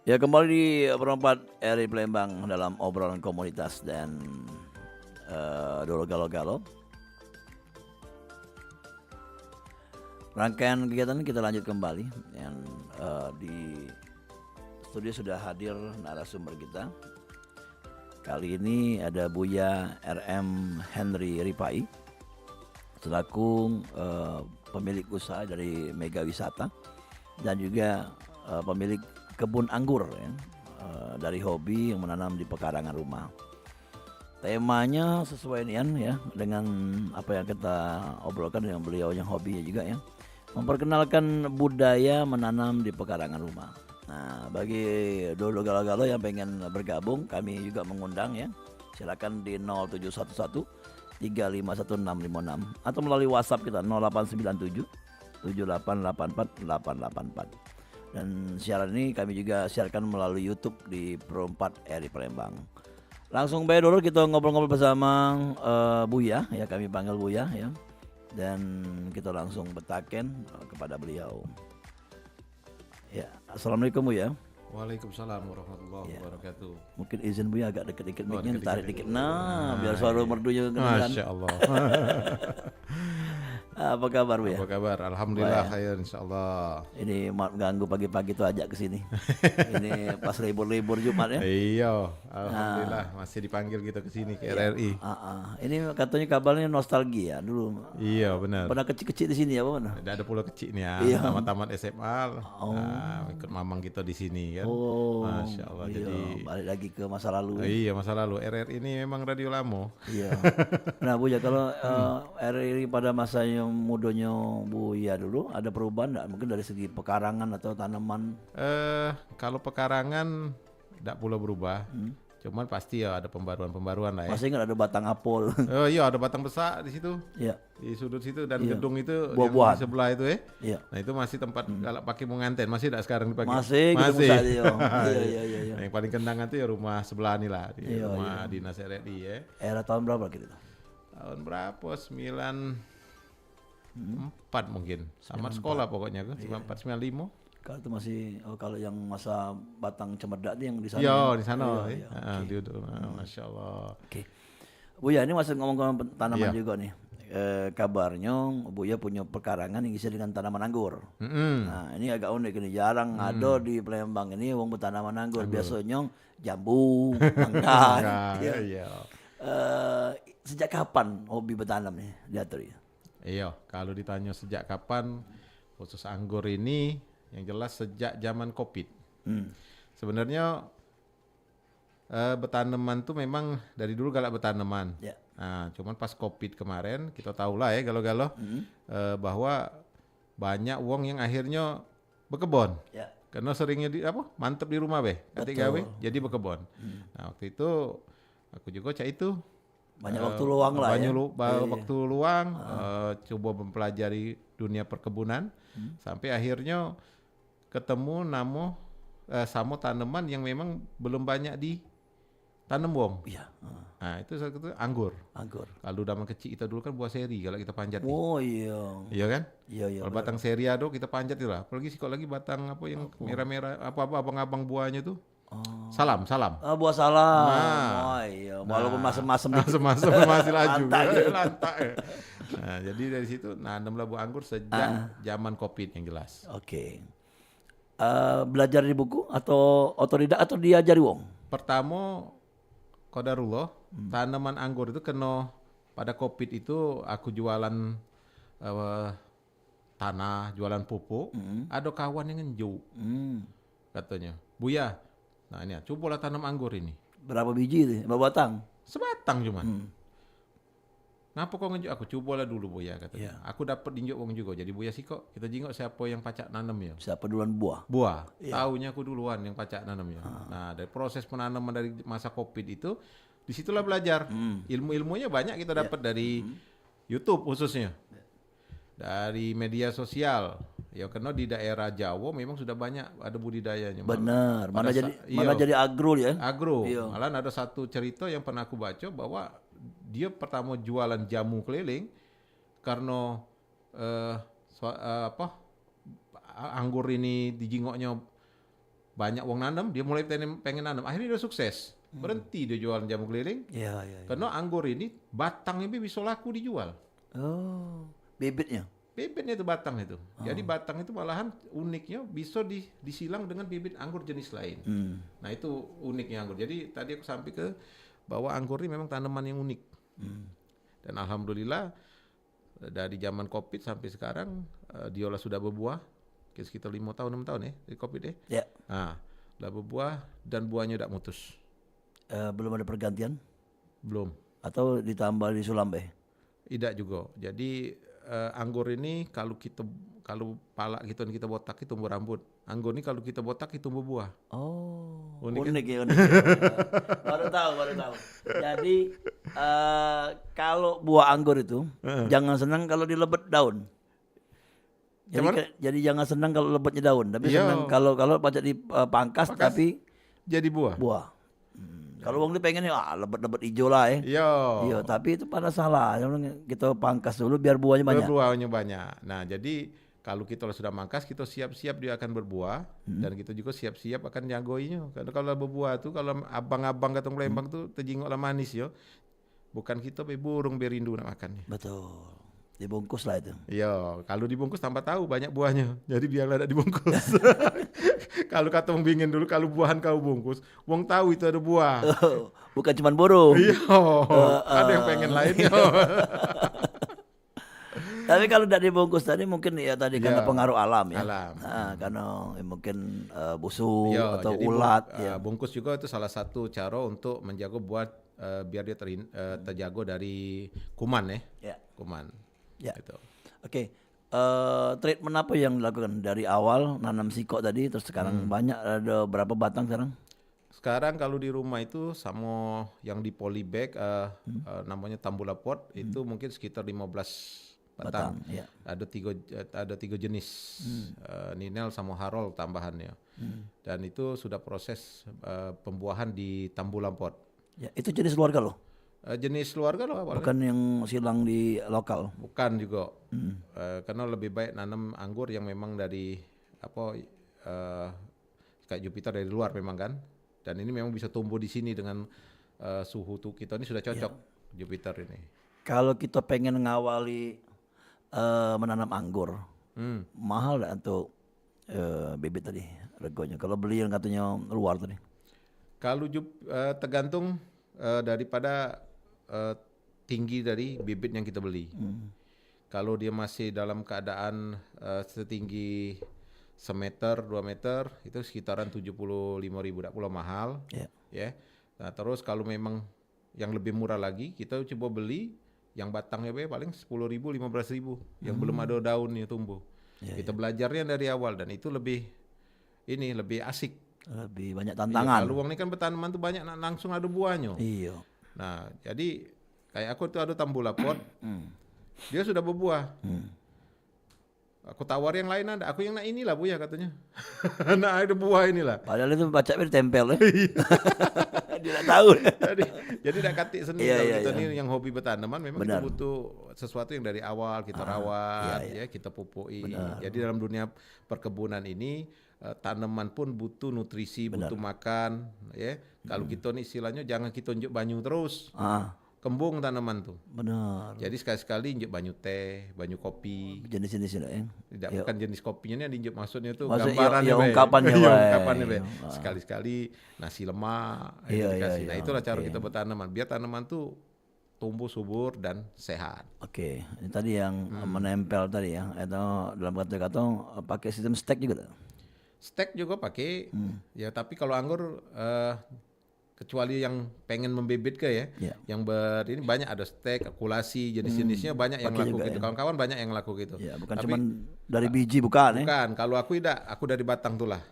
Ya kembali di perempat RI Palembang dalam obrolan komunitas dan Dolo Galo Galo. Rangkaian kegiatan kita lanjut kembali yang di studio sudah hadir narasumber kita. Kali ini ada Buya RM Henry Ripai selaku pemilik usaha dari Mega Wisata dan juga pemilik kebun anggur ya, dari hobi yang menanam di pekarangan rumah. Temanya sesuai nian ya dengan apa yang kita obrolkan dengan beliau yang hobinya juga ya, memperkenalkan budaya menanam di pekarangan rumah. Nah, bagi dulu galau-galau yang pengen bergabung, kami juga mengundang ya. Silakan di 0711 351 656 atau melalui WhatsApp kita 0897 7884 884. Dan siaran ini kami juga siarkan melalui YouTube di Pro 4 RI Palembang. Langsung baik dulu kita ngobrol-ngobrol bersama Buya ya, kami panggil Buya ya. Dan kita langsung bertaken kepada beliau. Ya, Assalamualaikum Buya. Waalaikumsalam warahmatullahi wabarakatuh. Mungkin izin Buya agak deket-deket mic-nya, deket-deket tarik dikit. dulu. Nah, biar suara merdunya kedengaran. Masya Allah. Apa kabar Buya? Apa kabar? Alhamdulillah khair insyaallah. Ini maaf ganggu pagi-pagi tuh ajak ke sini. Ini pas libur-libur Jumat ya. Iya, alhamdulillah masih dipanggil kita ke sini ke RRI. Ini katanya kabarnya nostalgia dulu. Iya, benar. Pernah kecil-kecil di sini ya, Bang? Ada pulau kecil nih ya, Iya. tamat-tamat SMA. Nah, ikut mamang kita di sini kan. Masya Allah. Iya, Jadi balik lagi ke masa lalu. iya, masa lalu RRI ini memang radio lama. Iya. Nah, Buya kalau RRI pada masanya mudanya Buya dulu ada perubahan enggak? Mungkin dari segi pekarangan atau tanaman? Kalau pekarangan tidak pula berubah. Cuman pasti ya ada pembaruan-pembaruan lah ya. Masih ingat ada batang apel. Oh iya, ada batang besar di situ. Iya. Di sudut situ dan gedung itu Buah-buahan. yang di sebelah itu ya. Iya. Nah itu masih tempat kalau pakai menganten, masih tidak sekarang dipakai? Masih gitu Masih. Iya. Iya. Nah, yang paling kendangan itu ya rumah sebelah nih lah, di rumah dinas RRI ya. Era tahun berapa gitu? Tahun berapa? 94 mungkin. Tamat sekolah pokoknya kan, 94 95. Kalau itu masih kalau yang masa batang cemerdak itu yang di sana. Iya, di sana. Iya. Masya Allah. Oke. Buya ini masih ngomong-ngomong tanaman juga nih. Kabarnya Buya punya pekarangan yang isi dengan tanaman anggur. Nah ini agak unik ini, jarang ada di Palembang ini wong bertanaman anggur. Biasanya jambu, mangga. Iya. Sejak kapan hobi bertanam nih diatur ya? Iya, kalau ditanya sejak kapan khusus anggur ini, yang jelas sejak zaman Covid. Sebenarnya bertanaman tuh memang dari dulu galak bertanaman. Ya. Nah, cuman pas Covid kemarin kita tahulah ya galau-galau bahwa banyak wong yang akhirnya berkebun. Ya. Karena seringnya mantep di rumah ketika jadi berkebun. Nah, waktu itu aku juga itu banyak waktu luang lah ya. Waktu luang coba mempelajari dunia perkebunan sampai akhirnya ketemu sama tanaman yang memang belum banyak ditanam wong. Iya. Nah itu salah satu anggur. Kalau zaman kecil kita dulu kan buah seri kalau kita panjat. Oh iya. Iya kan? Iya. Kalau batang seri ada kita panjat itu lah. Apalagi sih kalau lagi batang yang merah-merah apa abang-abang buahnya tuh. Salam. Buah salam. Nah. Oh iya. Walaupun masem-masem Masem-masem masih laju. Lantak. Nah, jadi dari situ nanamlah buah anggur sejak zaman Covid yang jelas. Oke. Belajar di buku atau otodidak atau diajari wong? Pertama qadarullah, tanaman anggur itu kena pada Covid itu aku jualan tanah, jualan pupuk. Ada kawan yang ngeju. Katanya, "Buya, nah ini cobalah tanam anggur ini." Berapa biji itu? Berapa batang? Sebatang cuma. Kenapa kau ngejuk? Aku cobalah dulu Buya katanya. Aku dapat dinjuk wong juga. Jadi Buya sih kok kita jingok siapa yang pacak nanam ya. Siapa duluan buah? Taunya aku duluan yang pacak nanam ya. Nah dari proses penanaman dari masa Covid itu, disitulah belajar. Ilmu-ilmunya banyak kita dapat dari YouTube khususnya. Dari media sosial. Ya karena di daerah Jawa memang sudah banyak ada budidayanya. Benar. Mana jadi agro ya? Agro. Malah ada satu cerita yang pernah aku baca bahwa dia pertama jualan jamu keliling karena anggur ini dijingoknya banyak wong nanam, dia mulai pengen nanam. Akhirnya dia sukses. Berhenti dia jualan jamu keliling. Iya, iya. Karena anggur ini batangnya bisa laku dijual. Oh, bibitnya. Bibitnya itu batang itu. Jadi batang itu malahan uniknya bisa disilang dengan bibit anggur jenis lain. Nah itu uniknya anggur. Jadi tadi aku sampai ke bahwa anggur ini memang tanaman yang unik. Dan alhamdulillah dari zaman COVID sampai sekarang Diola sudah berbuah. Sekitar 5 tahun 6 tahun ya dari COVID ya. Ya. Nah, sudah berbuah dan buahnya tidak mutus. Belum ada pergantian Belum. atau ditambah di Sulambe? Tidak juga. Jadi anggur ini kalau pala kita botak itu tumbuh rambut. Anggur ini kalau kita botak itu tumbuh buah. Oh, Unik unik ya. Unik. Baru tahu. Jadi kalau buah anggur itu jangan senang kalau dilebet daun. Jadi jangan senang kalau lebetnya daun, tapi senang kalau baca dipangkas tapi jadi buah. Kalau wong ini pengen lebet-lebet hijau lah ya. Iya, tapi itu pada salah. Kita pangkas dulu biar buahnya banyak. Buahnya banyak. Nah, jadi kalau kita sudah mangkas, kita siap-siap dia akan berbuah dan kita juga siap-siap akan jagoinya. Karena kalau berbuah tuh kalau abang-abang katong Lembang tuh terjingok lah manis yo. Bukan kita burung berindu nak makannya. Betul. Dibungkus lah itu. Iya, kalau dibungkus tambah tahu banyak buahnya. Jadi biarlah ada dibungkus. Kalau kata wong bingin dulu kalau buahan kau bungkus, wong tahu itu ada buah. Bukan cuma burung. Iya, ada yang pengen lainnya. Tapi kalau tidak dibungkus tadi mungkin ya tadi karena pengaruh alam ya. Karena mungkin busuk atau ulat. Bungkus juga itu salah satu cara untuk menjaga buah biar dia terjaga dari kuman ya. Kuman. Ya. Gitu. Oke. Treatment apa yang dilakukan dari awal nanam sikok tadi terus sekarang banyak ada berapa batang sekarang? Sekarang kalau di rumah itu sama yang di polybag namanya tambula pot itu mungkin sekitar 15 batang. Ya. Ada tiga jenis Ninel sama Harold tambahannya. Dan itu sudah proses pembuahan di tambula pot. Ya, itu jenis keluarga loh. Jenis keluarga loh awalnya. Bukan yang silang di lokal. Bukan juga. Karena lebih baik nanam anggur yang memang dari kayak Jupiter dari luar memang kan. Dan ini memang bisa tumbuh di sini dengan suhu tuh kita ini sudah cocok Jupiter ini. Kalau kita pengen ngawali menanam anggur, mahal nggak untuk bibit tadi regonya? Kalau beli yang katanya luar tadi? Kalau tergantung daripada tinggi dari bibit yang kita beli. Kalau dia masih dalam keadaan setinggi 1 meter, 2 meter, itu sekitaran 75.000, tak pula mahal. Ya. Nah terus kalau memang yang lebih murah lagi, kita coba beli yang batangnya paling 10.000, 15.000, yang belum ada daunnya tumbuh. Kita belajarnya dari awal dan itu lebih asik. Lebih banyak tantangan. Kalau uang ini kan bertanaman tuh banyak langsung ada buahnya. Iya. Nah, jadi kayak aku tuh ada tambula pot, dia sudah berbuah. Aku tawar yang lain ada, aku yang nak inilah Buya katanya. Nah ada buah inilah. Padahal itu baca ditempel ya. Dia tidak tahu. Jadi tidak katik sendiri. Kita ini yang hobi bertanaman memang kita butuh sesuatu yang dari awal kita rawat, kita pupui. Jadi dalam dunia perkebunan ini tanaman pun butuh nutrisi, butuh makan, ya. Kalau kita nih istilahnya jangan kita injek banyu terus. Kembung tanaman tuh. Benar. Jadi sekali-sekali injek banyu teh, banyu kopi. Jenis-jenis itu ya. Tidak bukan jenis kopinya nih diinjek maksudnya tuh gambarannya ungkapannya ungkapannya. Sekali-sekali nasi lemak dikasih. Nah, itulah cara kita bertanaman. Biar tanaman tuh tumbuh subur dan sehat. Oke. Ini tadi yang menempel tadi ya. Atau dalam kata-kata pakai sistem stek juga. Stek juga pakai. Ya, tapi kalau anggur kecuali yang pengen membibit yang ini banyak ada stek, akulasi, jenis-jenisnya banyak yang laku gitu. Kawan-kawan banyak yang laku gitu. Ya, bukan cuma dari biji bukan. Kalau aku tidak, aku dari batang tuh lah.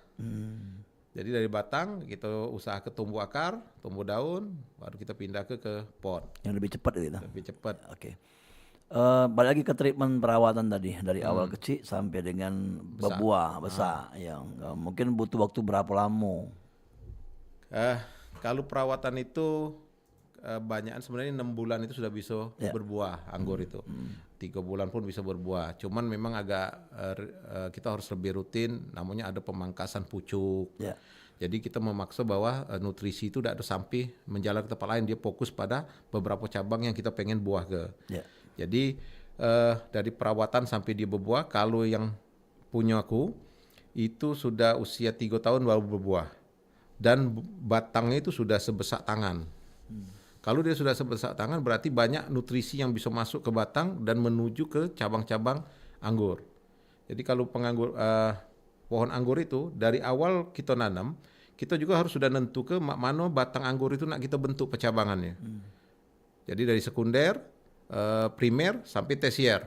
Jadi dari batang kita usaha ke tumbuh akar, tumbuh daun, baru kita pindah ke pot. Yang lebih cepat gitu. Lebih cepat. Oke. Balik lagi ke treatment perawatan tadi dari awal kecil sampai dengan berbuah besar. Yang mungkin butuh waktu berapa lama? Kalau perawatan itu banyakan sebenarnya 6 bulan itu sudah bisa berbuah anggur itu. 3 bulan pun bisa berbuah. Cuman memang agak kita harus lebih rutin, namanya ada pemangkasan pucuk. Ya. Jadi kita memaksa bahwa nutrisi itu tidak ada sampai menjalar ke tempat lain, dia fokus pada beberapa cabang yang kita pengen buah ke. Ya. Jadi dari perawatan sampai dia berbuah, kalau yang punya aku itu sudah usia 3 tahun baru berbuah dan batangnya itu sudah sebesar tangan. Kalau dia sudah sebesar tangan berarti banyak nutrisi yang bisa masuk ke batang dan menuju ke cabang-cabang anggur. Jadi kalau pohon anggur itu dari awal kita nanam, kita juga harus sudah nentu ke mana batang anggur itu nak kita bentuk pecabangannya. Jadi dari sekunder, primer sampai tersier.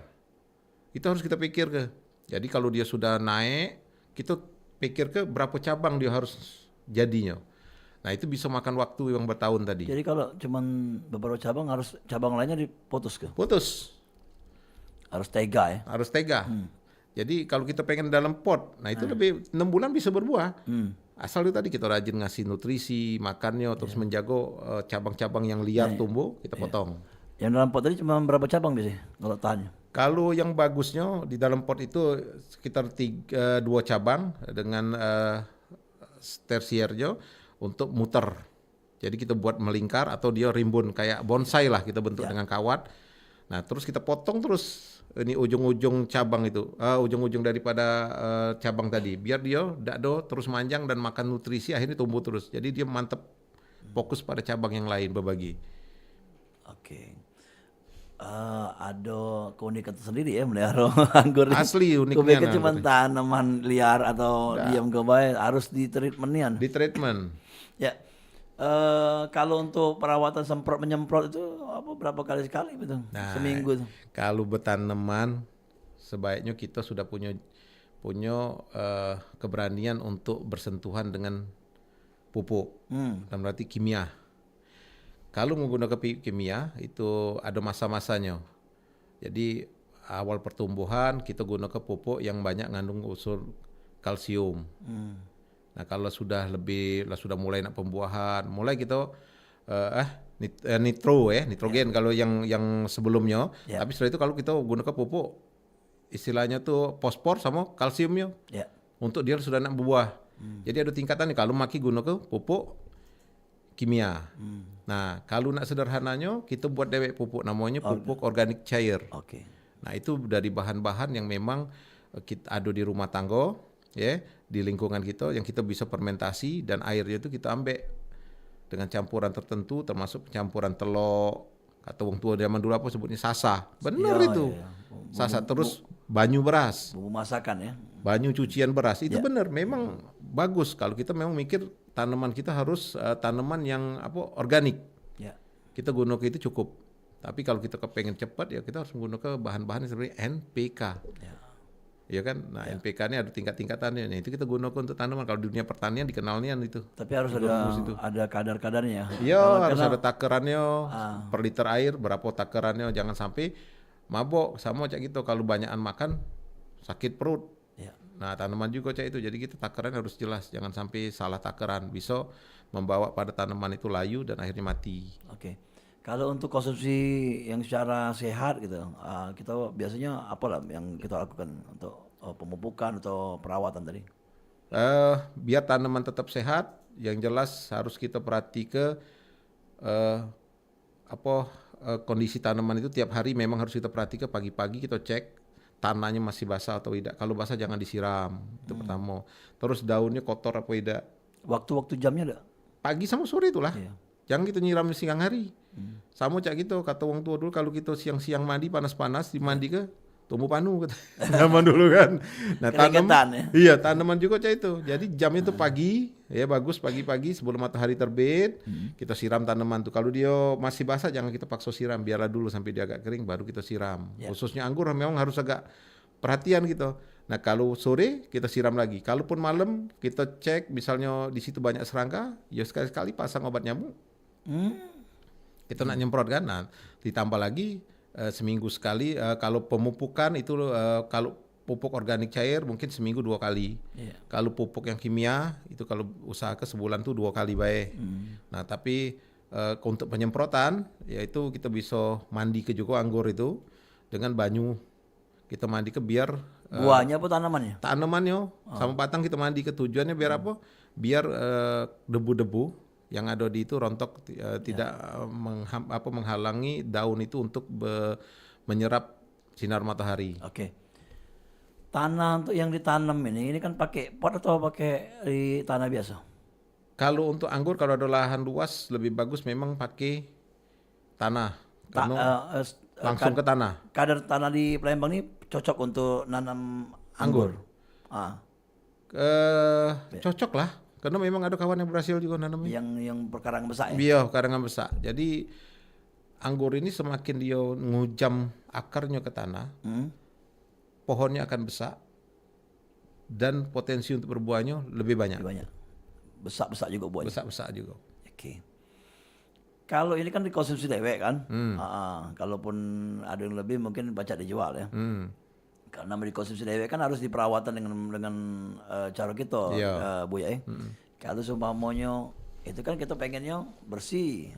Itu harus kita pikir ke. Jadi kalau dia sudah naik, kita pikir ke berapa cabang dia harus jadinya. Nah itu bisa makan waktu yang bertahun tadi. Jadi kalau cuman beberapa cabang harus cabang lainnya diputus ke? Putus. Harus tega ya? Harus tega. Jadi kalau kita pengen dalam pot, nah itu lebih 6 bulan bisa berbuah. Asal itu tadi kita rajin ngasih nutrisi, makannya, terus menjaga cabang-cabang yang liar tumbuh, kita potong. Yang dalam pot tadi cuma berapa cabang biasanya kalau tahannya? Kalau yang bagusnya di dalam pot itu sekitar 2 cabang dengan tersiernya untuk muter. Jadi kita buat melingkar atau dia rimbun kayak bonsai lah kita bentuk dengan kawat. Nah terus kita potong terus ini ujung-ujung cabang itu, ujung-ujung daripada cabang tadi. Biar dia dakdo terus manjang dan makan nutrisi akhirnya tumbuh terus. Jadi dia mantep fokus pada cabang yang lain berbagi. Oke. Ada keunikan tersendiri ya melihara anggur. Asli uniknya. Gue pikir cuma tanaman liar atau diam ke bawah, harus di treatmentian. Di treatment. Ya. Kalau untuk perawatan semprot menyemprot itu berapa kali sekali betul? Seminggu tuh. Kalau bertanaman sebaiknya kita sudah punya keberanian untuk bersentuhan dengan pupuk. Dan berarti kimia. Kalau menggunakan kimia itu ada masa-masanya. Jadi awal pertumbuhan kita gunakan pupuk yang banyak ngandung unsur kalsium. Nah kalau sudah mulai nak pembuahan, mulai kita nitrogen kalau yang sebelumnya. Tapi setelah itu kalau kita gunakan pupuk istilahnya tuh fosfor sama kalsiumnya. Untuk dia sudah nak berbuah. Jadi ada tingkatan nih kalau maki gunakan pupuk kimia. Nah, kalau nak sederhananya kita buat dewek pupuk namanya pupuk organik cair. Nah, itu dari bahan-bahan yang memang kita ada di rumah tangga, ya, di lingkungan kita yang kita bisa fermentasi dan airnya itu kita ambil dengan campuran tertentu termasuk campuran telur atau wong tua zaman dulu apa sebutnya sasa. Benar itu. Sasa terus banyu beras. Bumbu masakan ya. Banyu cucian beras itu benar memang bagus kalau kita memang mikir tanaman kita harus tanaman yang organik. Kita gunakan itu cukup. Tapi kalau kita kepengen cepat ya kita harus menggunakan bahan-bahan seperti NPK. Ya kan? Nah, NPK ini ada tingkat-tingkatannya. Nah, itu kita gunakan untuk tanaman. Kalau di dunia pertanian dikenalnya itu. Tapi harus ada kadar-kadarnya. Iya, harus ada takarannya per liter air, berapa takarannya. Jangan sampai mabok sama cak gitu. Kalau banyakan makan sakit perut. Nah, tanaman juga cak itu. Jadi kita takaran harus jelas. Jangan sampai salah takaran. Bisa membawa pada tanaman itu layu dan akhirnya mati. Kalau untuk konsumsi yang secara sehat gitu, kita biasanya apa lah yang kita lakukan untuk pemupukan atau perawatan tadi? Biar tanaman tetap sehat, yang jelas harus kita perhatikan kondisi tanaman itu tiap hari memang harus kita perhatikan. Pagi-pagi kita cek tanahnya masih basah atau tidak. Kalau basah jangan disiram, itu pertama. Terus daunnya kotor apa tidak. Waktu-waktu jamnya ada? Pagi sama sore itulah. Jangan kita nyiram siang hari. Sama cak gitu, kata wong tua dulu kalau kita siang-siang mandi panas-panas, dimandi ke tumbuh panu kata. Zaman dulu kan. Nah, tanaman juga cak itu. Jadi jamnya itu pagi, ya bagus pagi-pagi sebelum matahari terbit, kita siram tanaman tuh. Kalau dia masih basah jangan kita paksa siram, biarlah dulu sampai dia agak kering baru kita siram. Khususnya anggur memang harus agak perhatian gitu. Nah, kalau sore kita siram lagi. Kalaupun malam kita cek misalnya di situ banyak serangga, ya sekali-sekali pasang obat nyamuk. Kita nak nyemprot kan, nah ditambah lagi seminggu sekali. Kalau pemupukan itu kalau pupuk organik cair mungkin seminggu 2 kali. Kalau pupuk yang kimia itu kalau usahakan sebulan tuh 2 kali baik. Nah tapi untuk penyemprotan yaitu kita bisa mandi ke juga anggur itu. dengan banyu. Kita mandi ke biar Buahnya apa tanamannya? tanamannya sama batang kita mandi ke tujuannya biar apa? Biar debu-debu yang ada di itu rontok tidak menghalangi daun itu untuk menyerap sinar matahari. Oke. Tanah untuk yang ditanam ini kan pakai pot atau pakai di tanah biasa? Kalau untuk anggur kalau ada lahan luas lebih bagus memang pakai tanah. Karena langsung ke tanah. Kadar tanah di Palembang ini cocok untuk nanam anggur. Cocok lah, karena memang ada kawan yang berhasil juga nanamnya. Yang perkarangan besar ya? Iya, karangan besar. Jadi anggur ini semakin dia ngujam akarnya ke tanah, pohonnya akan besar dan potensi untuk berbuahnya lebih banyak. Besar-besar juga buahnya. Besar-besar juga. Oke. Kalau ini kan dikonsumsi dewek kan, kalaupun ada yang lebih mungkin baca dijual ya. Karena dikonsumsi dewek kan harus diperawatan dengan cara kita, Buya. Kalau seumpamanya itu kan kita pengennya bersih,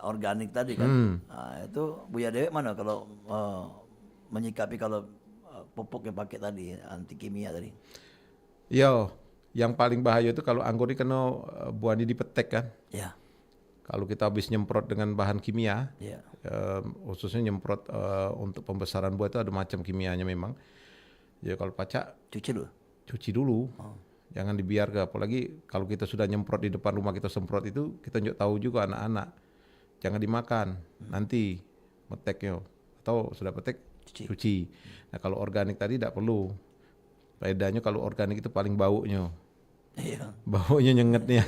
organik tadi kan. Itu Buya dewek mana kalau menyikapi kalau pupuk yang pakai tadi anti kimia tadi? Yo, yang paling bahaya itu kalau anggur ini kena buahnya dipetek kan. Ya. Kalau kita habis nyemprot dengan bahan kimia, khususnya nyemprot untuk pembesaran buah itu ada macam kimianya memang. Ya kalau pacak cuci dulu, jangan dibiarkan. Apalagi kalau kita sudah nyemprot di depan rumah kita semprot itu, kita juga tahu juga anak-anak jangan dimakan nanti meteknya atau sudah petek cuci. Nah kalau organik tadi tidak perlu. Bedanya kalau organik itu paling baunya. Iya. Baunya nyengetnya.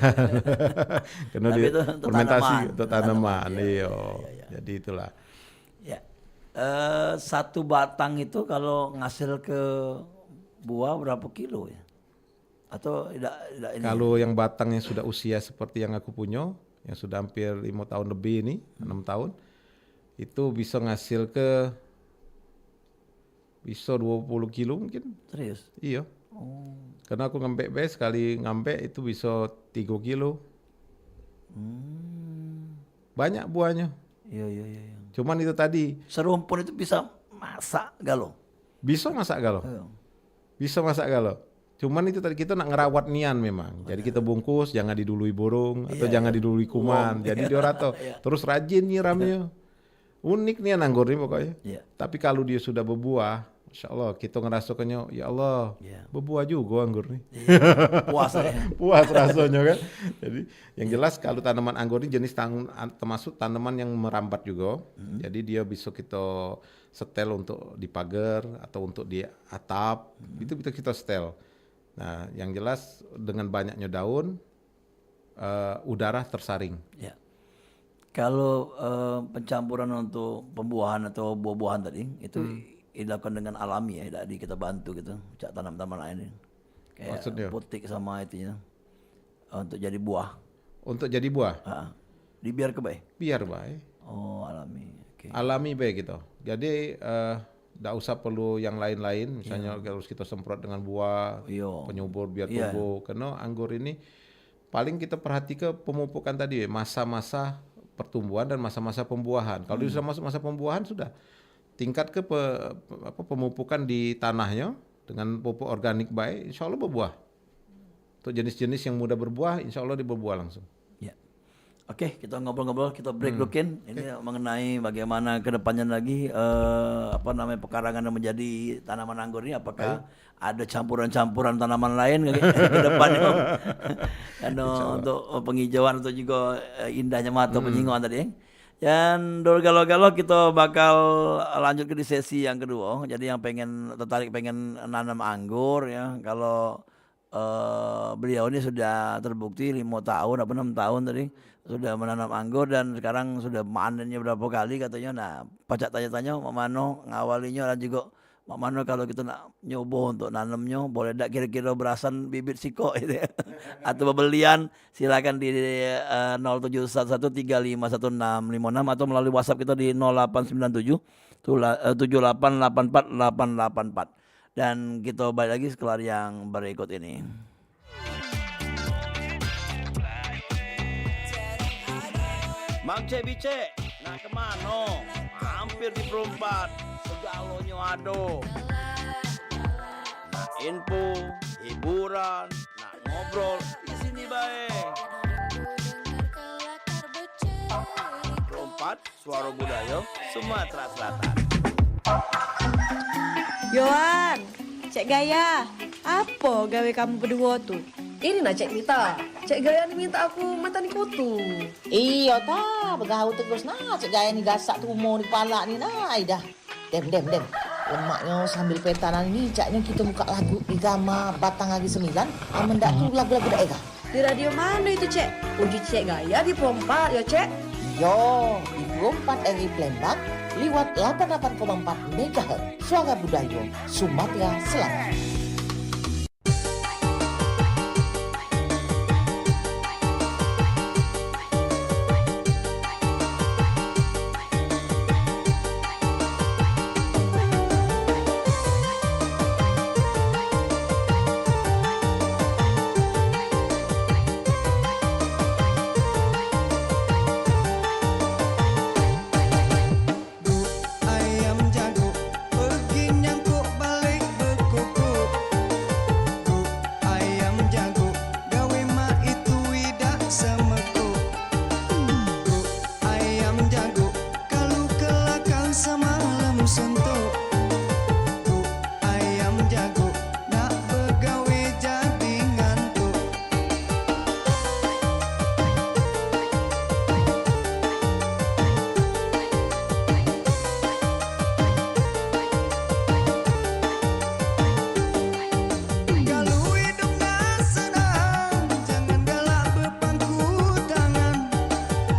Karena dia fermentasi untuk tanaman. Iya. Jadi itulah. Ya. Satu batang itu kalau ngasil ke buah berapa kilo ya? Atau tidak ini? Kalau yang batangnya sudah usia seperti yang aku punya, yang sudah hampir 5 tahun lebih ini, 6 tahun, itu bisa ngasil ke bisa 20 kilo mungkin. Serius? Iya. Karena aku ngambek sekali ngambek itu bisa 3 kilo. Banyak buahnya. Iya. Cuman itu tadi. Serumpun itu bisa masak galo? Bisa masak galo. Bisa masak galo. Cuman itu tadi kita nak ngerawat nian memang. Jadi kita bungkus, jangan didului burung atau jangan didului kuman. Jadi dia rato. Terus rajin nyiramnya. Unik nih anggur ini pokoknya. Tapi kalau dia sudah berbuah, Masya Allah, kita ngerasakannya, ya Allah, berbuah juga anggur nih. Puas ya. Puas rasanya kan. Jadi yang jelas kalau tanaman anggur ini jenis termasuk tanaman yang merambat juga. Jadi dia bisa kita setel untuk di pagar atau untuk di atap. Itu bisa kita setel. Nah yang jelas dengan banyaknya daun, udara tersaring. Ya. Kalau pencampuran untuk pembuahan atau buah-buahan tadi, itu dilakukan dengan alami ya, tidak kita bantu gitu, cak tanam-tanaman lain kayak maksudnya? Putik sama itu ya, untuk jadi buah. Untuk jadi buah? Dibiar ke baik? Biar baik. Oh alami. Okay. Alami baik gitu. Jadi tidak usah perlu yang lain-lain. Misalnya harus kita semprot dengan buah, penyubur biar tumbuh. Karena anggur ini paling kita perhatikan pemupukan tadi, masa-masa pertumbuhan dan masa-masa pembuahan. Kalau sudah masuk masa pembuahan sudah. Tingkat ke pemupukan di tanahnya dengan pupuk organik baik, insya Allah berbuah. Untuk jenis-jenis yang mudah berbuah, insya Allah dia berbuah langsung. Ya. Oke, kita ngobrol-ngobrol, kita break dulu. Ini mengenai bagaimana kedepannya lagi pekarangan yang menjadi tanaman anggur ini, apakah ada campuran-campuran tanaman lain ke depannya? Untuk penghijauan atau juga indahnya mata penyinggungan tadi. Dan galau-galau kita bakal lanjut ke di sesi yang kedua. Jadi yang tertarik pengen nanam anggur ya, kalau beliau ini sudah terbukti 5 tahun atau 6 tahun tadi sudah menanam anggur dan sekarang sudah manennya berapa kali katanya. Nah, pacak tanya-tanya Mak Mano ngawalinya dan juga Mak Mano kalau kita nak nyoba untuk nanamnya boleh tak kira-kira berasan bibit siko gitu ya. Atau pembelian silakan di 0711351656 atau melalui WhatsApp kita di 0897 7884884. Dan kita balik lagi setelah yang berikut ini. Mang Cebice, nak kemana? Hampir di Perumpat. Segalonyo ado. Nak info, hiburan, nak ngobrol di sini bae. Rompat Suara Budaya Sumatera Selatan. Yohan, Cek Gaya, apa gawe kamu berdua tuh? Ini nak Cek Mita. Cek Gaya ni minta aku matani kutu. Iya ta, bergaul terus nah Cik Gaya ni gasak tumor di kepala ni nah. Dah. Dem. Lemaknya sambil petanan ni caknya kita buka lagu di Gama Batang Lagi 9. Mendak tu lagu-lagu daerah. Di radio mana itu, Cek? Uji Cek Gaya di Perompak ya Cek. Yo, di 24 RI Palembang liwat 88,4 MHz Suara Budaya Sumatera Selatan. Ayam jago pergi nyangkuk balik berkuku. Ayam jago gawe mak itu tidak semeku. Ayam jago kalau kelakang semalam suntuk. Ayam jago nak begawe jadi ngantuk. Kalau hidup nak senang, jangan galak berpangku tangan.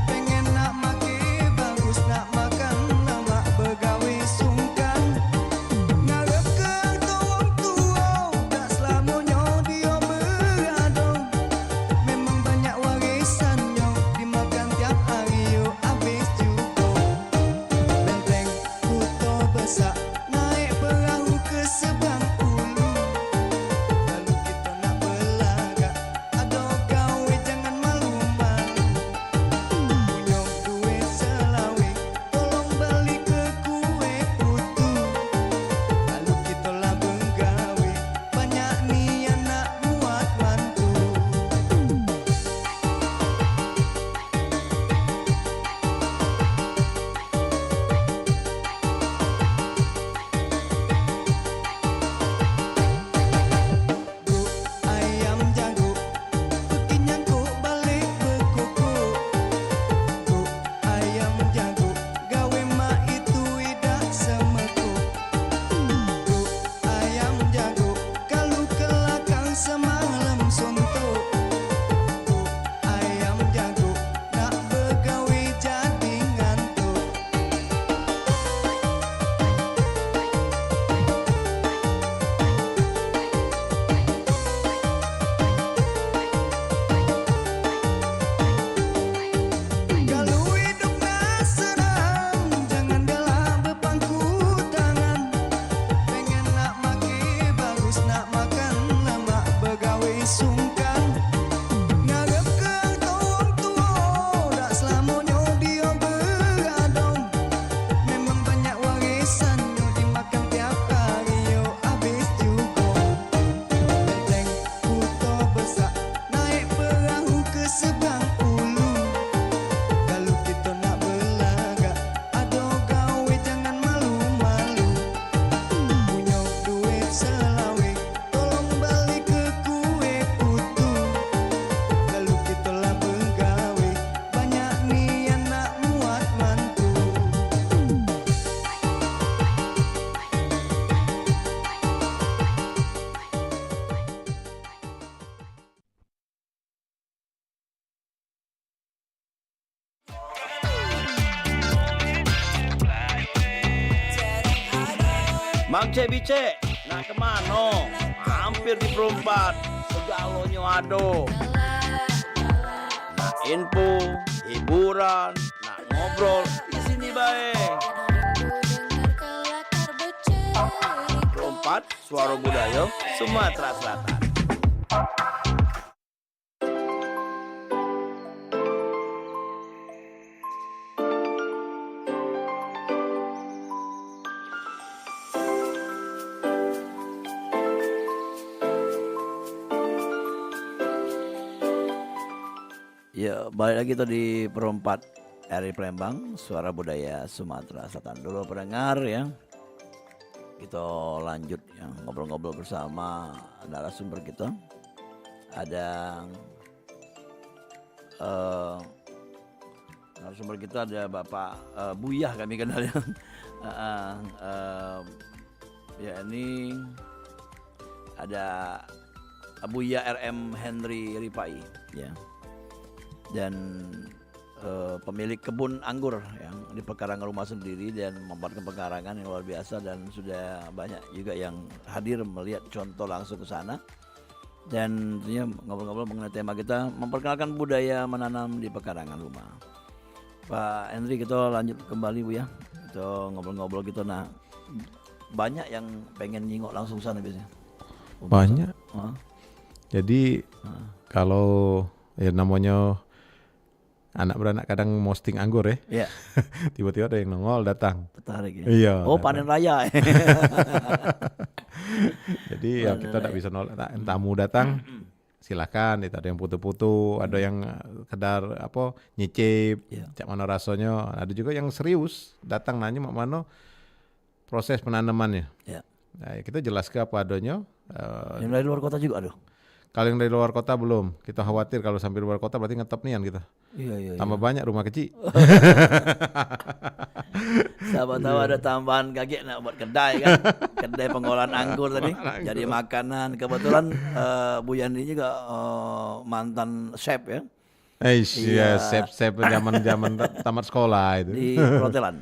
Pengen nak make bagus, nak makan lemak begawe sungkan. Ngarep ke wong tua, tak selamanya dia beradong. Memang banyak warisannya, dimakan tiap hari yo habis juga. Benteng Kuto Besak, naik perahu ke seberang ulu. Kalau kita nak berlagak, ada gawe jangan malu-malu. Punya duit selawe, tolong beli ke kue putu. Kalau kita lah bergawe, banyak niat nak buat mantu. Ayam jago pergi nyangkuk balik berkuku. Ayam jago gawe mak itu tidak semeku. Ayam jago kalau kelakang semalam suntuk. Ayam jago nak begawe jadi ngantuk. Kalau hidup nak senang, jangan galak berpangku tangan. Pengen nak make bagus, nak makan lemak begawe sungkan. Ngarep ke wong tua, tak selamanya dia beradong. Memang banyak warisannya, dimakan tiap hari yo habis juga. Benteng Kuto Besak, naik perahu ke seberang ulu. Kalau kita nak berlagak, ada gawe jangan malu-malu. Punya duit selawe, tolong balik ke kue putu. Kalau kita lah bergawe, banyak niat nak muat mantu. Mang Cebice, nak kemana? Hampir di Perompak. Segalonyo ado. Nak info, hiburan, nak ngobrol di sini bae. Rompat Suara Budaya Sumatera Selatan. Ya, balik lagi tuh di Perempat RI Palembang, Suara Budaya Sumatera Selatan. Dulu pendengar ya, kita lanjut yang ngobrol-ngobrol bersama narasumber kita. Ada narasumber kita ada Bapak Buyah kami kenal ya. Ya ini ada Buya RM Henry Ripai ya. Dan pemilik kebun anggur yang di pekarangan rumah sendiri dan membuatkan pekarangan yang luar biasa, dan sudah banyak juga yang hadir melihat contoh langsung ke sana. Dan tentunya ngobrol-ngobrol mengenai tema kita, memperkenalkan budaya menanam di pekarangan rumah. Pak Henry, kita lanjut kembali Bu ya. Kita ngobrol-ngobrol gitu. Nah, banyak yang pengen nyingok langsung sana biasanya. Banyak. Jadi kalau ya namanya anak beranak kadang posting anggur ya. Iya. Tiba-tiba ada yang nongol datang. Tertarik ya. Iya. Oh, panen raya. Jadi ya kita tidak bisa nolak. Tamu datang, silakan. Itu ada yang putu-putu, ada yang kedar apa nyicip, cak mana rasanya. Ada juga yang serius datang nanya mak mana proses penanamannya. Ya. Nah, kita jelaskan apa adanya. Yang dari luar kota juga aduh. Kalau yang dari luar kota belum, kita khawatir kalau sampai luar kota berarti ngetop nian kita. Iya. Tambah banyak rumah kecil. Siapa tahu ada tambahan kaki nak buat kedai kan. Kedai pengolahan anggur tadi. Jadi makanan. Kebetulan Bu Yandi juga mantan chef ya. Iya, chef zaman tamat sekolah itu. Di perhotelan.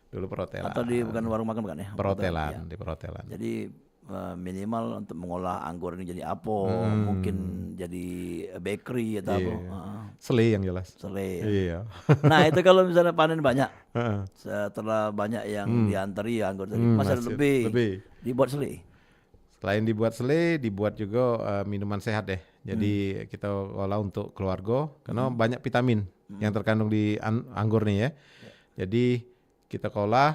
Dulu perhotelan. Atau di bukan warung makan bukan ya? Perhotelan, Ya. di perhotelan. Jadi minimal untuk mengolah anggur ini jadi apa, mungkin jadi bakery atau apa. Selai yang jelas. Selai. Iya. Nah itu kalau misalnya panen banyak, setelah banyak yang diantari anggur tadi, masih ada lebih. Dibuat selai. Selain dibuat selai, dibuat juga minuman sehat deh. Jadi kita olah untuk keluarga, karena banyak vitamin yang terkandung di anggur nih ya. Jadi kita olah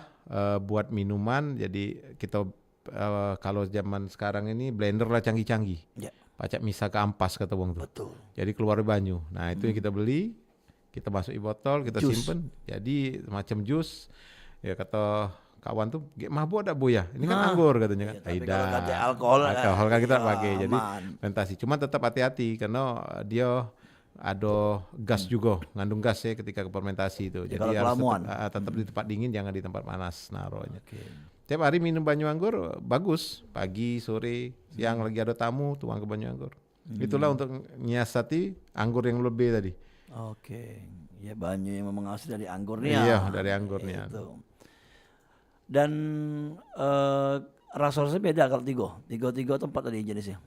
buat minuman, jadi kita kalau zaman sekarang ini blender lah canggih-canggih. Ya. Pacak misa ke ampas kata wong tuh. Betul. Jadi keluar banyu. Nah, itu yang kita beli, kita masuki botol, kita simpen. Jadi macam jus. Ya kata kawan tuh, "Gek mabuk ada Bu ya? Ini kan anggur," katanya kan. Tapi kalau kata alkohol kan kita ya, pakai. Jadi aman. fermentasi. Cuma tetap hati-hati karena dia ada gas juga, ngandung gas ya ketika ke fermentasi itu. Ya, jadi kalau harus kelamuan. tetap di tempat dingin, jangan di tempat panas naruhnya. Oke. Tiap hari minum banyu anggur bagus, pagi, sore, siang lagi ada tamu tuang ke banyu anggur. Itulah untuk nyiasati anggur yang lebih tadi. Oke. Ya banyu yang memang asli dari anggur nih. Iya, dari anggur nih. Itu. Dan rasa-rasanya beda kalau tiga tempat tadi jenisnya.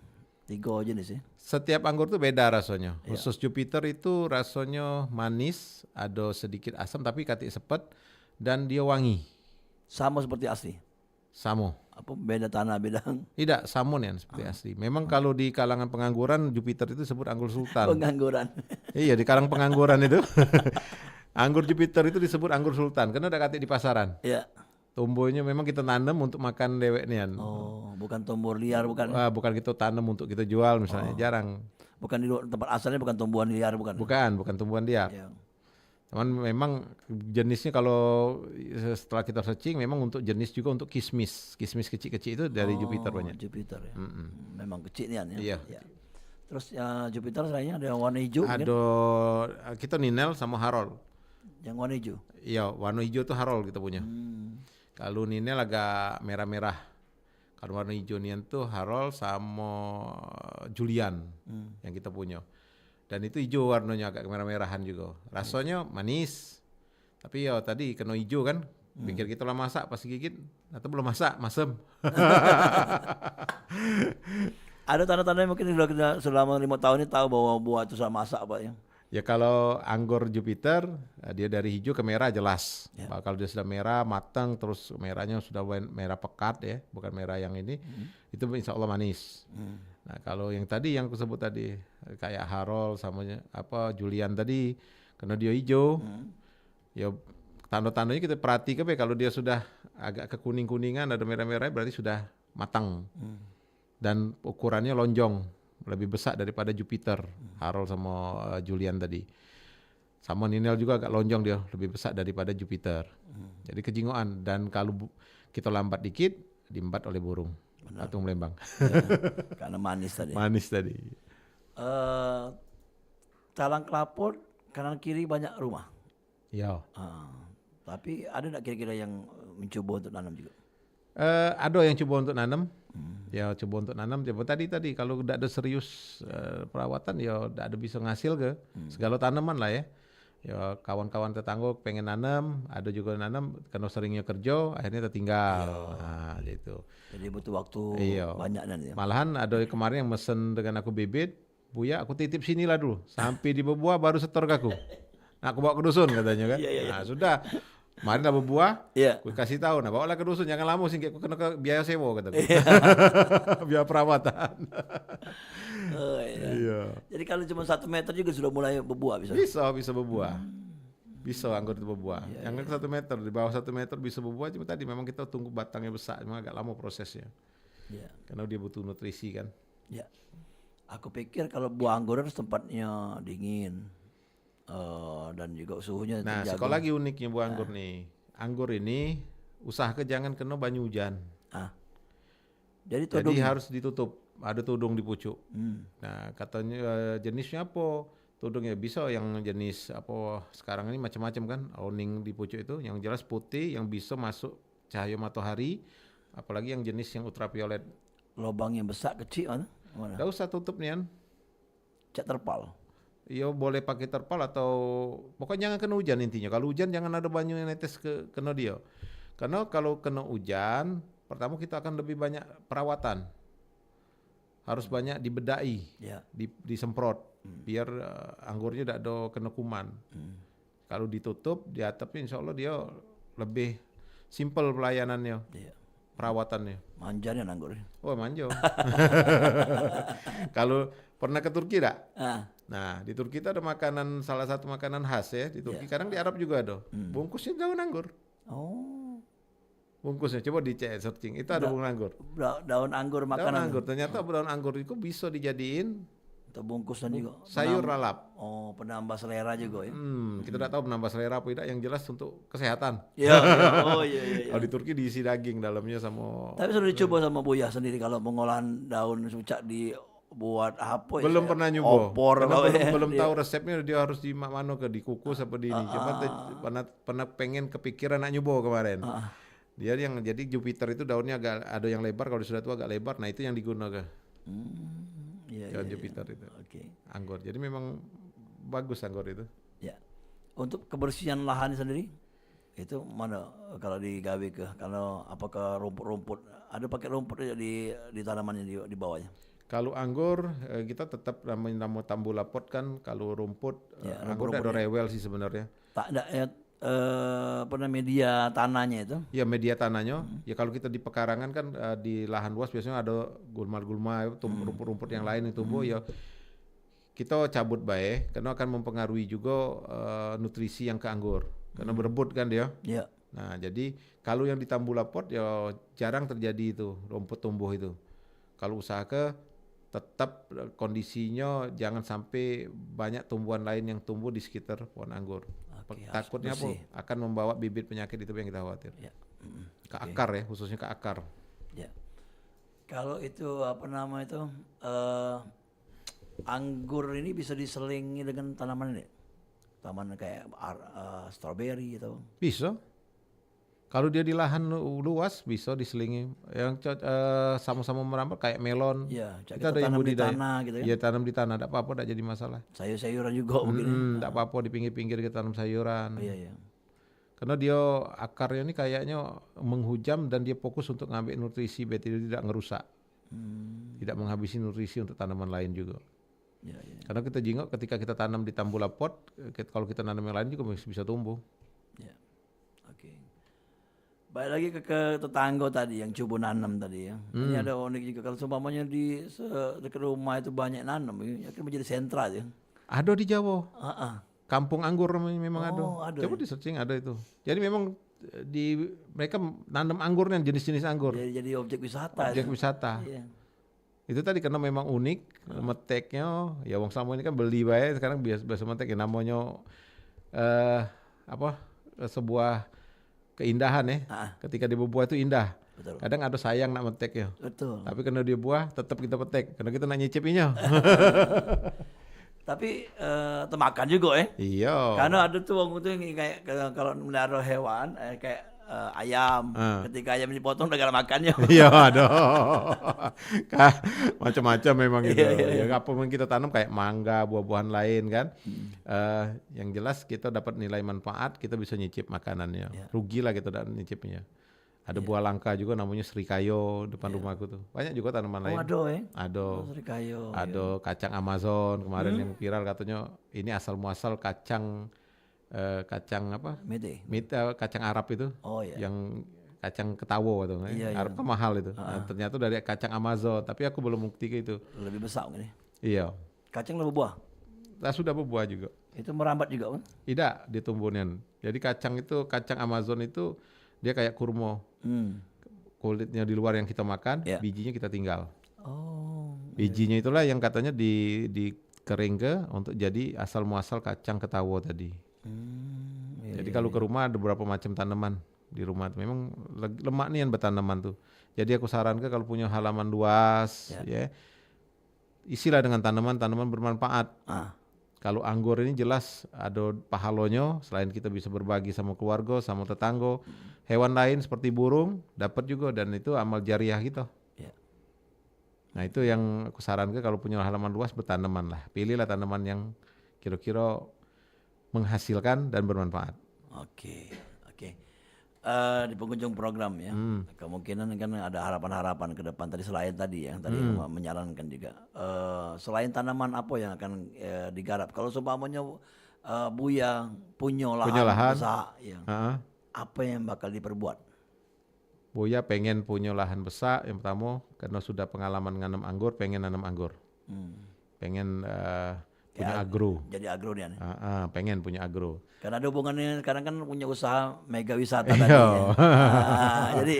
3 jenis ya. Setiap anggur tuh beda rasanya. Khusus Jupiter itu rasanya manis, ada sedikit asam tapi katik sepet dan dia wangi. Sama seperti asli. Sama. Apa beda tanah, beda Tidak, sama nih seperti asli. Memang kalau di kalangan pengangguran Jupiter itu disebut anggur sultan. pengangguran. Iya, di kalangan pengangguran itu. Anggur Jupiter itu disebut anggur sultan karena ada katik di pasaran. Iya. Tumbuhnya memang kita tanam untuk makan dewek nian. Oh, bukan tumbuh liar bukan. Bukan kita tanam untuk kita jual misalnya, jarang. Bukan di tempat asalnya bukan tumbuhan liar bukan. Bukan tumbuhan liar. Iya. Cuman memang jenisnya kalau setelah kita searching memang untuk jenis juga untuk kismis kecil-kecil itu dari Jupiter banyak. Jupiter ya. Memang kecil nih Iya. Ya. Terus Jupiter selainnya ada yang warna hijau Ada kan? kita Ninel sama Harold. Yang warna hijau. Iya, warna hijau tuh Harold kita punya. Kalau Ninel agak merah-merah. Kalau warna hijau nian tuh Harold sama Julian yang kita punya. Dan itu hijau warnanya agak merah-merahan juga. Rasanya manis. Tapi ya tadi kena hijau kan. Pikir kita lah masak pas gigit atau belum masak, masem. Ada tanda-tanda mungkin sudah selama 5 tahun ini tahu bahwa buah itu sudah masak Pak ya. Ya kalau anggur Jupiter dia dari hijau ke merah jelas. Kalau dia sudah merah matang terus merahnya sudah merah pekat ya, bukan merah yang ini, itu insya Allah manis. Nah kalau yang tadi yang aku sebut tadi kayak Harold sama Julian tadi, karena dia hijau, ya tanda-tandanya kita perhatikan kalau dia sudah agak kekuning-kuningan ada merah-merah berarti sudah matang dan ukurannya lonjong. Lebih besar daripada Jupiter, Harold sama Julian tadi. Sama Ninel juga agak lonjong dia, lebih besar daripada Jupiter. Jadi kejingoan, dan kalau kita lambat dikit diembat oleh burung atau melembang. Ya, karena manis tadi. Manis tadi. Talang Kelapot kanan kiri banyak rumah. Ya. Tapi ada nggak kira-kira yang mencoba untuk nanam juga? Ada yang coba untuk nanam. Ya coba untuk nanam. Coba tadi kalau udah ada serius perawatan ya udah ada bisa ngasil ke segala tanaman lah ya. Ya kawan-kawan tetangga pengen nanam, ada juga nanam karena seringnya kerja akhirnya tertinggal. Nah, gitu. Jadi butuh waktu banyak dan ya. Malahan ada kemarin yang mesen dengan aku bibit, Buya aku titip sinilah dulu, sampai di berbuah baru setor ke aku. Nah aku bawa ke dusun katanya kan. Nah sudah, kemarin dah berbuah, aku kasih tahu, nah bawalah ke dusun, jangan lama sih, aku kena ke biaya sewa kata aku. Biaya perawatan. Iya. Jadi kalau cuma 1 meter juga sudah mulai berbuah bisa? Bisa berbuah. Bisa anggur itu berbuah. Yang kan 1 meter, di bawah 1 meter bisa berbuah, cuma tadi memang kita tunggu batangnya besar, memang agak lama prosesnya. Karena dia butuh nutrisi kan. Ya. Aku pikir kalau buah anggur harus tempatnya dingin dan juga suhunya Nah, terjaga. sekali lagi uniknya buah anggur nih. Anggur ini usahakan jangan kena banyu hujan. Jadi harus ditutup. Ada tudung di pucuk. Nah, katanya jenisnya apa? Tudungnya bisa yang jenis apa sekarang ini macam-macam kan, awning di pucuk itu, yang jelas putih yang bisa masuk cahaya matahari, apalagi yang jenis yang ultraviolet. Lubang yang besar kecil mana? Nggak usah tutup nian. Cat terpal. Iya boleh pakai terpal atau pokoknya jangan kena hujan intinya. Kalau hujan jangan ada banyu yang netes kena dia. Karena kalau kena hujan, pertama kita akan lebih banyak perawatan. Harus banyak dibedai, disemprot, biar anggurnya tidak ada kena kuman. Kalau ditutup, di atapnya insya Allah dia lebih simpel pelayanannya, perawatannya. Manjanya anggur. Oh manjo. Kalau pernah ke Turki tak? Nah di Turki itu ada makanan, salah satu makanan khas ya di Turki. Kadang di Arab juga ada. Bungkusnya daun anggur. Bungkusnya coba dicek searching itu ada daun anggur. Daun anggur makanan. Daun anggur ternyata daun anggur itu bisa dijadiin untuk bungkusan juga. Sayur lalap. Oh penambah selera juga ya. Kita tidak tahu penambah selera apa tidak. Yang jelas untuk kesehatan. Iya. Kalau di Turki diisi daging dalamnya sama. Tapi sudah dicoba sama Buya sendiri kalau pengolahan daun sucak dibuat apa? Belum pernah nyoba. Opor. Belum tahu resepnya dia harus di mana ke dikukus apa di ini. Cuma pernah pengen kepikiran nak nyoba kemarin. Dia yang jadi Jupiter itu daunnya agak ada yang lebar, kalau sudah tua agak lebar. Nah itu yang digunakan. Daun Jupiter itu. Anggur. Jadi memang bagus anggur itu. Ya. Untuk kebersihan lahan sendiri itu mana kalau digawe kalau apakah rumput-rumput ada pakai rumput di tanamannya di bawahnya? Kalau anggur kita tetap namanya tambulapot kan. Kalau rumput anggur ada rewel sih sebenarnya. Tak ada media tanahnya itu? Ya media tanahnya. Ya kalau kita di pekarangan kan di lahan luas biasanya ada gulma-gulma, rumput-rumput yang lain yang tumbuh ya. Kita cabut baik karena akan mempengaruhi juga nutrisi yang ke anggur. Karena berebut kan dia. Iya. Nah jadi kalau yang di tambulapot ya jarang terjadi itu rumput tumbuh itu. Kalau usaha tetap kondisinya jangan sampai banyak tumbuhan lain yang tumbuh di sekitar pohon anggur. Takutnya apa? Akan membawa bibit penyakit itu yang kita khawatir. Ke akar ya, khususnya ke akar. Ya. Kalau itu apa nama itu anggur ini bisa diselingi dengan tanaman ini? Tanaman kayak strawberry atau? Bisa. Kalau dia di lahan luas bisa diselingi. Yang sama-sama merambat kayak melon. Ya, kita ada yang tanam di tanah gitu ya. Tanam di tanah, tidak apa-apa, tidak jadi masalah. Sayur-sayuran juga mungkin. Tidak apa-apa di pinggir-pinggir kita tanam sayuran. Iya. Karena dia akarnya ini kayaknya menghujam dan dia fokus untuk ngambil nutrisi, biar tidak ngerusak. Tidak menghabisi nutrisi untuk tanaman lain juga. Ya. Karena kita jingok ketika kita tanam di tambulapot, kalau kita tanam yang lain juga bisa tumbuh. Ya. Oke. Baik lagi ke tetangga tadi yang coba nanam tadi ya. Ini ada unik juga kalau seumpamanya di dekat rumah itu banyak nanam ya kan menjadi sentra ya. Ada di Jawa. Kampung anggur memang ada. Coba ya? di searching ada itu. Jadi memang mereka nanam anggur yang jenis-jenis anggur. Jadi objek wisata. Objek wisata. Iya. Itu tadi karena memang unik, meteknya ya wong selama ini kan beli bae, sekarang biasa metek ya namanya sebuah keindahan ya. Ketika dia berbuah itu indah. Betul. Kadang ada sayang nak metek ya. Betul. Tapi karena dia buah tetap kita petik karena kita nak nyicipinnya. Tapi temakan juga Iya. Karena ada tuh orang tuh yang kayak kalau melihara hewan kayak ayam, ketika ayam dipotong negara makannya. Iya, aduh. Macam-macam memang gitu. Ya apa yang kita tanam kayak mangga, buah-buahan lain kan. Yang jelas kita dapat nilai manfaat, kita bisa nyicip makanannya. Rugi lah kita dapat nyicipnya. Ada buah langka juga namanya serikayo depan rumahku tuh. Banyak juga tanaman lain. Ada. Serikayo. Ada kacang Amazon kemarin yang viral katanya ini asal muasal kacang apa? Kacang Arab itu. Yang kacang ketawo itu. Arab kan mahal itu. Nah, ternyata dari kacang Amazon, tapi aku belum bukti itu. Lebih besar kan? Iya. Kacang lebih buah. Nah, sudah berbuah juga. Itu merambat juga kan? Tidak, ditumbuhin. Jadi kacang Amazon itu dia kayak kurma. Kulitnya di luar yang kita makan, bijinya kita tinggal. Bijinya itulah yang katanya dikering untuk jadi asal muasal kacang ketawo tadi. Jadi kalau ke rumah ada beberapa macam tanaman di rumah. Memang lemak nih yang bertanaman tuh. Jadi aku sarankan kalau punya halaman luas, isilah dengan tanaman-tanaman bermanfaat. Kalau anggur ini jelas ada pahalanya. Selain kita bisa berbagi sama keluarga, sama tetangga, hewan lain seperti burung dapat juga dan itu amal jariah kita. Nah itu yang aku sarankan kalau punya halaman luas bertanaman lah. Pilihlah tanaman yang kira-kira menghasilkan dan bermanfaat. Oke. Di penghujung program ya, kemungkinan kan ada harapan-harapan ke depan tadi selain tadi yang tadi menyarankan juga. Selain tanaman apa yang akan digarap? Kalau seumpamanya Buya punya lahan besar, apa yang bakal diperbuat? Buya pengen punya lahan besar. Yang pertama karena sudah pengalaman nanam anggur, pengen nanam anggur. Pengen punya agro. Jadi agro dia nih. Pengen punya agro. Karena ada hubungannya sekarang kan punya usaha mega wisata tadi ya. Jadi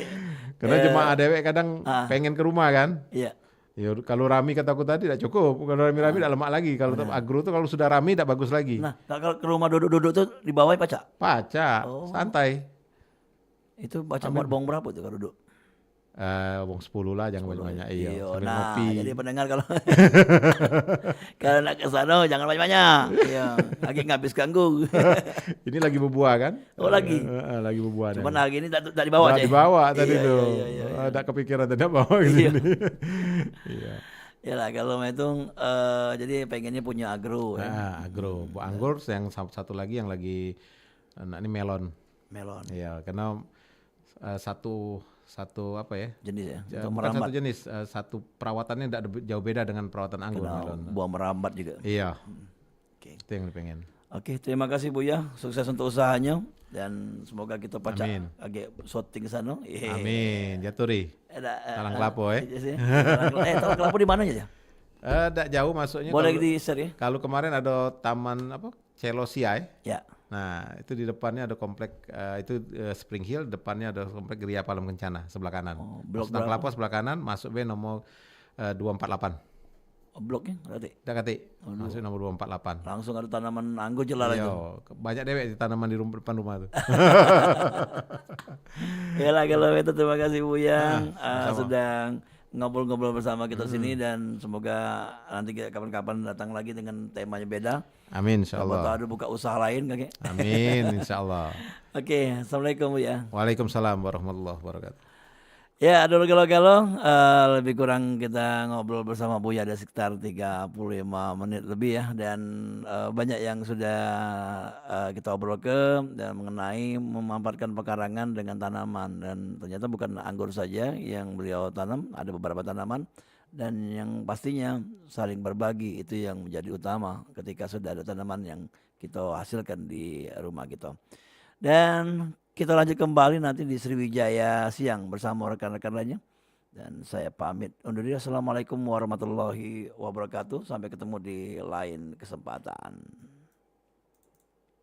karena jemaah dewek kadang pengen ke rumah kan. Iya. Ya kalau rami kataku tadi tidak cukup. Kalau rami-rami tidak lemak lagi. Kalau agro tuh kalau sudah rami tidak bagus lagi. Nah, kalau ke rumah duduk-duduk tuh di bawah pacak? Pacak, santai. Itu pacak buat bawang berapa tuh kalau duduk? Bawang 10 lah, jangan banyak-banyak. Iya, sambil nah, ngopi. jadi pendengar kalau kalau nak ke sana jangan banyak-banyak. Iya, lagi ngabis ganggu. Ini lagi berbuah kan? Oh lagi? Lagi berbuah. Cuman hari ini tak dibawa aja. Dibawa tadi tuh. Ada kepikiran tidak bawa ke sini. Iya. Yalah kalau itu jadi pengennya punya agro. Agro. Bu anggur yang satu lagi yang lagi ini melon. Iya, karena satu apa ya? Jenis ya? Bukan satu jenis, satu perawatannya tidak jauh beda dengan perawatan anggur. Buah merambat juga. Iya. Itu yang pengen. Oke, terima kasih Buya. Sukses untuk usahanya dan semoga kita pacak agak shooting ke sana. Amin. Jaturi. Talang Kelapo Talang Kelapo di mana aja? Tidak jauh masuknya. Boleh di-share ya? Kalau kemarin ada taman Celosiai. Ya. Nah, itu di depannya ada komplek Spring Hill, depannya ada komplek Geria Palem Kencana sebelah kanan. Blok Kelapa sebelah kanan, masuk B nomor 248. Bloknya berarti? Dekati. Masuk nomor 248. Langsung ada tanaman anggur jelas lagi. Banyak dewek di tanaman di depan rumah tuh. Yalah kalau itu terima kasih Buya sedang ngobrol-ngobrol bersama kita sini dan semoga nanti kapan-kapan datang lagi dengan temanya beda. Amin insyaallah. Atau ada buka usaha lain kakek. Amin insyaallah. Oke, assalamualaikum Buya. Waalaikumsalam warahmatullahi wabarakatuh. Ya, ada galo-galo lebih kurang kita ngobrol bersama Buya ada sekitar 35 menit lebih ya dan banyak yang sudah kita obrol dan mengenai memanfaatkan pekarangan dengan tanaman dan ternyata bukan anggur saja yang beliau tanam, ada beberapa tanaman dan yang pastinya saling berbagi itu yang menjadi utama ketika sudah ada tanaman yang kita hasilkan di rumah kita. Dan kita lanjut kembali nanti di Sriwijaya Siang bersama rekan-rekan lainnya. Dan saya pamit undur diri. Assalamualaikum warahmatullahi wabarakatuh. Sampai ketemu di lain kesempatan.